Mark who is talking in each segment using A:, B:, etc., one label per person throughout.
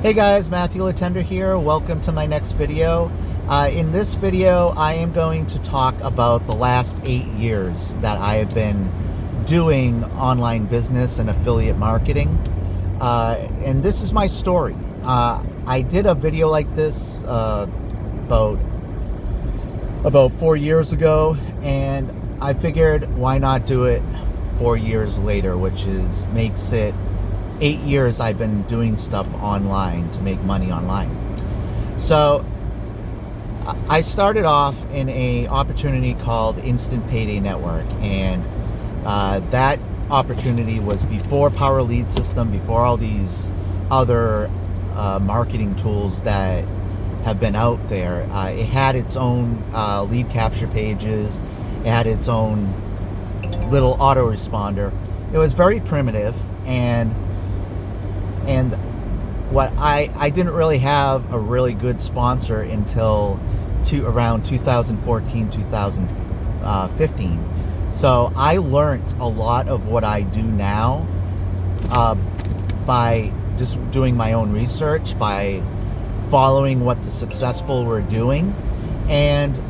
A: Hey guys, Matthew Letendre here. Welcome to my next video. In this video, I am going to talk about the last 8 years that I have been doing online business and affiliate marketing. And this is my story. I did a video like this about 4 years ago, and I figured why not do it 4 years later, which makes it 8 years I've been doing stuff online to make money online. So I started off in a opportunity called Instant Payday Network, and that opportunity was before Power Lead System, before all these other marketing tools that have been out there. It had its own lead capture pages. It had its own little autoresponder. It was very primitive, and what I didn't really have a really good sponsor until around 2014, 2015. So I learned a lot of what I do now by just doing my own research, by following what the successful were doing. And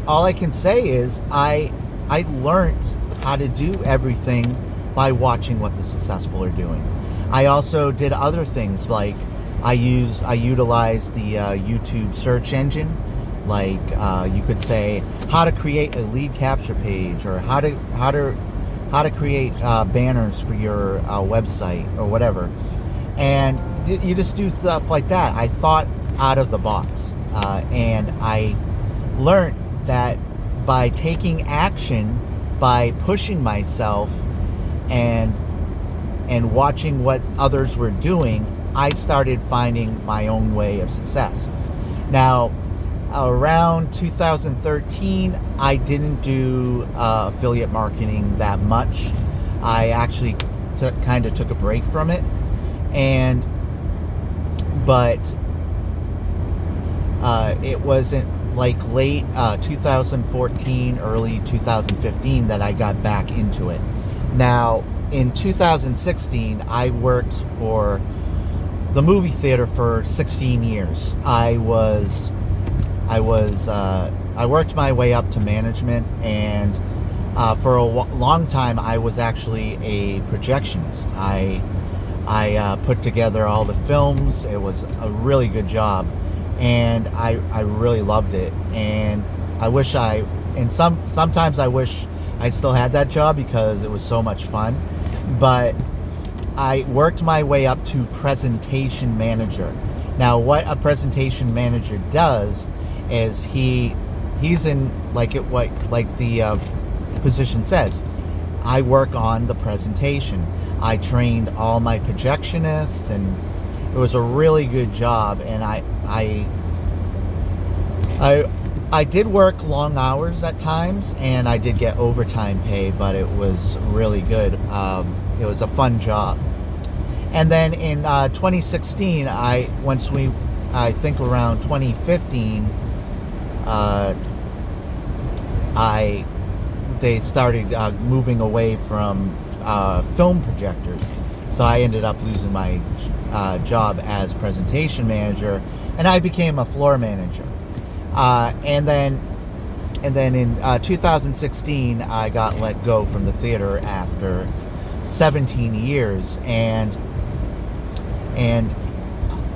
A: all I can say is I learned how to do everything by watching what the successful are doing. I also did other things, like I utilize the YouTube search engine, like you could say how to create a lead capture page, or how to create banners for your website or whatever. And you just do stuff like that. I thought out of the box, and I learned that by taking action, by pushing myself and watching what others were doing, I started finding my own way of success. Now, around 2013, I didn't do affiliate marketing that much. I actually kind of took a break from it, but it wasn't like late 2014, early 2015 that I got back into it. Now, in 2016, I worked for the movie theater for 16 years. I worked my way up to management, and for a long time, I was actually a projectionist. I put together all the films. It was a really good job, and I really loved it. And sometimes I wish I still had that job because it was so much fun. But I worked my way up to presentation manager. Now, what a presentation manager does is he's in like the position says. I work on the presentation. I trained all my projectionists, and it was a really good job. And I did work long hours at times, and I did get overtime pay, but it was really good. It was a fun job. And then in 2016, I think around 2015, they started moving away from film projectors. So I ended up losing my job as presentation manager, and I became a floor manager. And then in 2016, I got let go from the theater after 17 years, and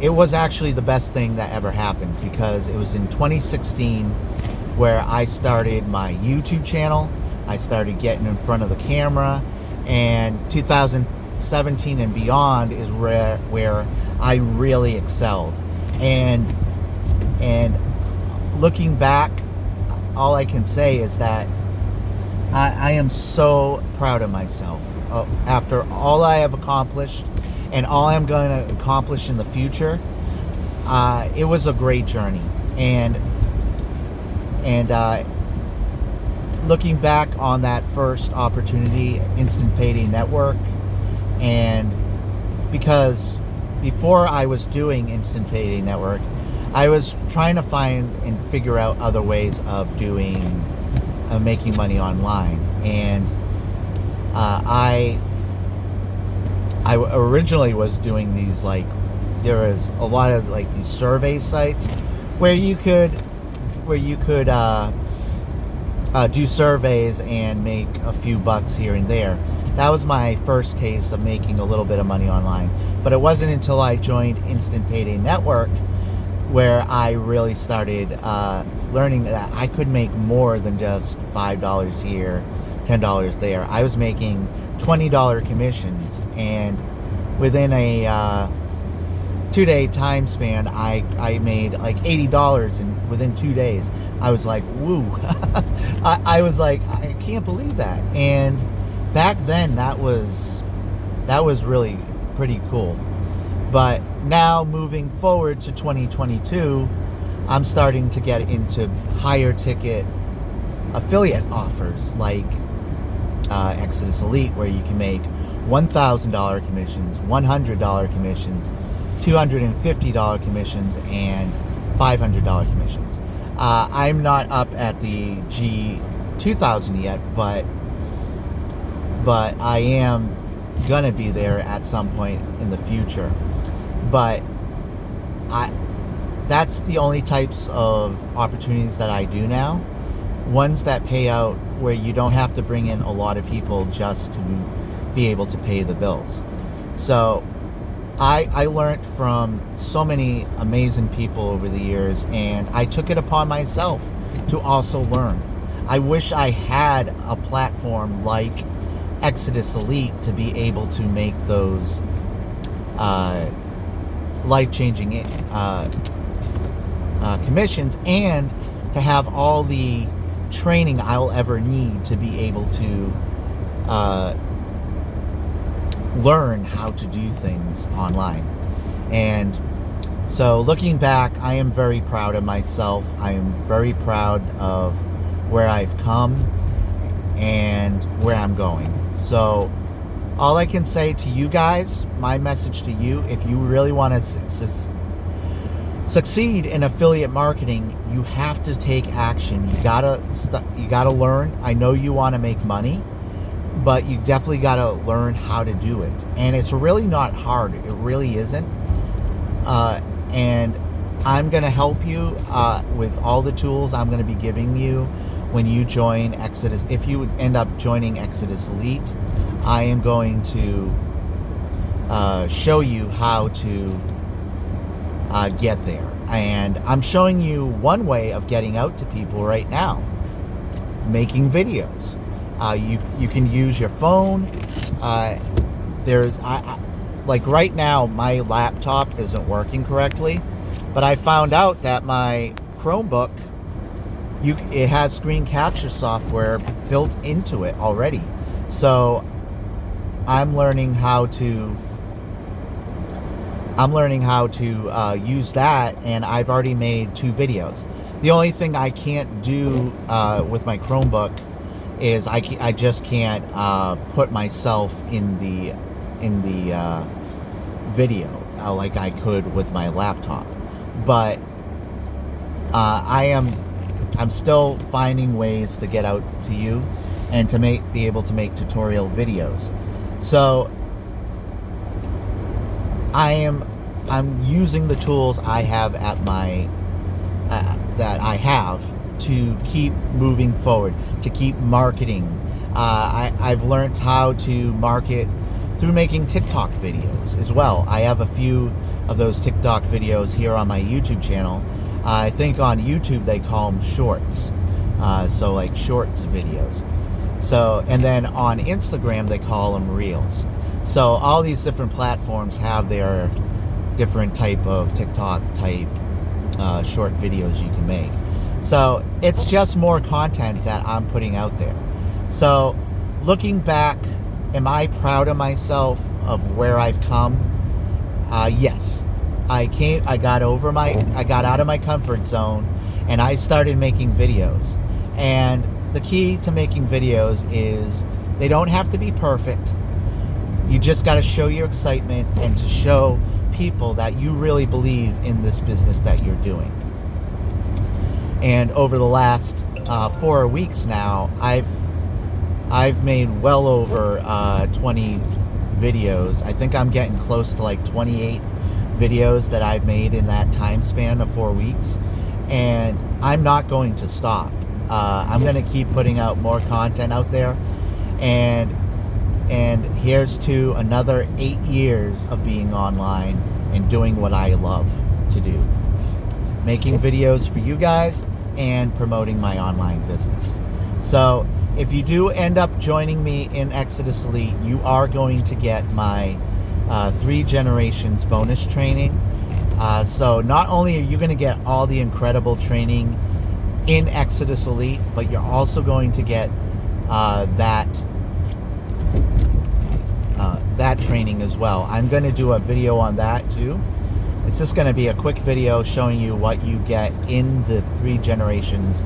A: it was actually the best thing that ever happened, because it was in 2016 where I started my YouTube channel. I started getting in front of the camera, and 2017 and beyond is where I really excelled. And looking back, all I can say is that I am so proud of myself after all I have accomplished and all I'm going to accomplish in the future. It was a great journey, and looking back on that first opportunity, Instant Payday Network, and because before I was doing Instant Payday Network, I was trying to find and figure out other ways of making money online. And I originally was doing these like there was a lot of like these survey sites where you could do surveys and make a few bucks here and there. That was my first taste of making a little bit of money online. But it wasn't until I joined Instant Payday Network where I really started learning that I could make more than just $5 here, $10 there. I was making $20 commissions, and within a 2-day time span, I made like $80 within 2 days. I was like, woo. I was like, I can't believe that. And back then, that was really pretty cool. But now, moving forward to 2022, I'm starting to get into higher ticket affiliate offers like Exitus Elite, where you can make $1,000 commissions, $100 commissions, $250 commissions, and $500 commissions. I'm not up at the G2000 yet, but I am gonna be there at some point in the future. But that's the only types of opportunities that I do now. Ones that pay out where you don't have to bring in a lot of people just to be able to pay the bills. So I learned from so many amazing people over the years, and I took it upon myself to also learn. I wish I had a platform like Exitus Elite to be able to make those life-changing commissions, and to have all the training I'll ever need to be able to learn how to do things online. And so looking back, I am very proud of myself. I am very proud of where I've come and where I'm going. So all I can say to you guys, my message to you, if you really want to succeed in affiliate marketing, you have to take action. You gotta learn. I know you want to make money, but you definitely gotta learn how to do it. And it's really not hard. It really isn't. And I'm gonna help you with all the tools I'm gonna be giving you when you join Exitus. If you end up joining Exitus Elite, I am going to show you how to get there. And I'm showing you one way of getting out to people right now, making videos. You can use your phone. Like right now, my laptop isn't working correctly, but I found out that my Chromebook, it has screen capture software built into it already. So I'm learning how to use that, and I've already made 2 videos. The only thing I can't do with my Chromebook is I just can't put myself in the video like I could with my laptop. But I'm still finding ways to get out to you and to be able to make tutorial videos. So I'm using the tools I have at my that I have to keep moving forward, to keep marketing. I've learned how to market through making TikTok videos as well. I have a few of those TikTok videos here on my YouTube channel. I think on YouTube they call them shorts, so like shorts videos. So, and then on Instagram they call them reels. So all these different platforms have their different type of TikTok type short videos you can make. So it's just more content that I'm putting out there. So looking back, am I proud of myself of where I've come? Yes. I got out of my comfort zone, and I started making videos. And the key to making videos is they don't have to be perfect. You just got to show your excitement and to show people that you really believe in this business that you're doing. And over the last 4 weeks now, I've made well over 20 videos. I think I'm getting close to like 28 videos that I've made in that time span of 4 weeks, and I'm not going to stop. I'm going to keep putting out more content out there, and here's to another 8 years of being online and doing what I love to do, making videos for you guys and promoting my online business. So if you do end up joining me in Exitus Elite, you are going to get my 3 generations bonus training. So not only are you going to get all the incredible training in Exitus Elite, but you're also going to get that training as well. I'm going to do a video on that too. It's just going to be a quick video showing you what you get in the 3 generations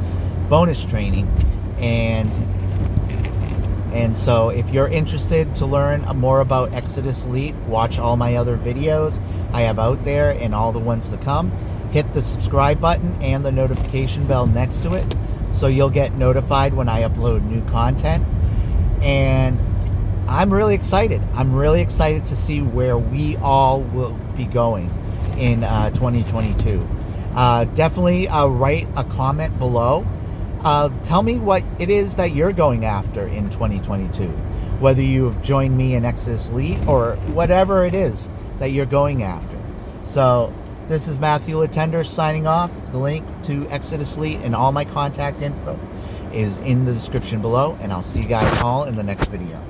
A: bonus training. And so if you're interested to learn more about Exitus Elite, watch all my other videos I have out there and all the ones to come. Hit the subscribe button and the notification bell next to it so you'll get notified when I upload new content. And I'm really excited. I'm really excited to see where we all will be going in 2022. Definitely write a comment below. Tell me what it is that you're going after in 2022, whether you've joined me in Exitus Elite or whatever it is that you're going after. So this is Matthew Letendre signing off. The link to Exitus Elite and all my contact info is in the description below, and I'll see you guys all in the next video.